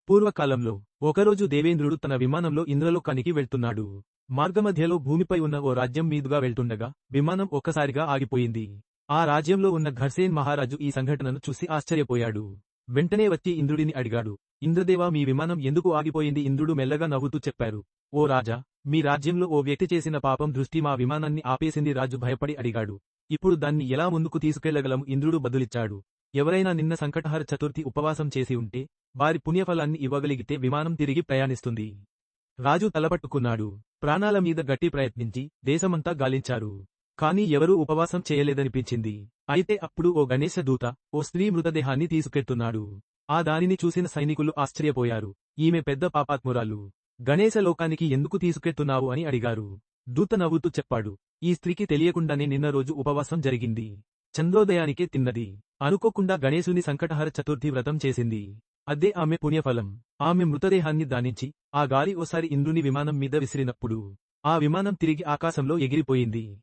పూర్వకాలంలో ఒకరోజు దేవేంద్రుడు తన విమానంలో ఇంద్రలోకానికి వెళ్తున్నాడు. మార్గమధ్యలో భూమిపై ఉన్న ఓ రాజ్యం మీదుగా వెళ్తుండగా విమానం ఒక్కసారిగా ఆగిపోయింది. ఆ రాజ్యంలో ఉన్న ఘర్సేన్ మహారాజు ఈ సంఘటనను చూసి ఆశ్చర్యపోయాడు. వెంటనే వచ్చి ఇంద్రుడిని అడిగాడు. ఇంద్రదేవా, మీ విమానం ఎందుకు ఆగిపోయింది? ఇంద్రుడు మెల్లగా నవ్వుతూ చెప్పారు. ఓ రాజా, మీ రాజ్యంలో ఓ వ్యక్తి చేసిన పాపం దృష్టి మా విమానాన్ని ఆపేసింది. రాజు భయపడి అడిగాడు. ఇప్పుడు దాన్ని ఎలా ముందుకు తీసుకెళ్లగలం? ఇంద్రుడు బదులిచ్చాడు. ఎవరైనా నిన్న సంకటహర చతుర్థి ఉపవాసం చేసి ఉంటే వారి పుణ్యఫలాన్ని ఇవ్వగలిగితే విమానం తిరిగి ప్రయాణిస్తుంది. రాజు తలపట్టుకున్నాడు. ప్రాణాల మీద గట్టి ప్రయత్నించి దేశమంతా గాలించారు. కాని ఎవరూ ఉపవాసం చేయలేదనిపించింది. అయితే అప్పుడు ఓ గణేశ దూత ఓ స్త్రీ మృతదేహాన్ని తీసుకెళ్తున్నాడు. ఆ దానిని చూసిన సైనికులు ఆశ్చర్యపోయారు. ఈమె పెద్ద పాపాత్మురాలు. గణేశ లోకానికి ఎందుకు తీసుకెళ్తున్నావు అని అడిగారు. దూత నవ్వుతూ చెప్పాడు. ఈ స్త్రీకి తెలియకుండానే నిన్న రోజు ఉపవాసం జరిగింది. చంద్రోదయానికే తిన్నది. అనుకోకుండా గణేశుని సంకటహర చతుర్థి వ్రతం చేసింది. అదే ఆమె పుణ్యఫలం. ఆమె మృతదేహాన్ని దానించి ఆ గాలి ఓసారి ఇంద్రుని విమానం మీద విసిరినప్పుడు ఆ విమానం తిరిగి ఆకాశంలో ఎగిరిపోయింది.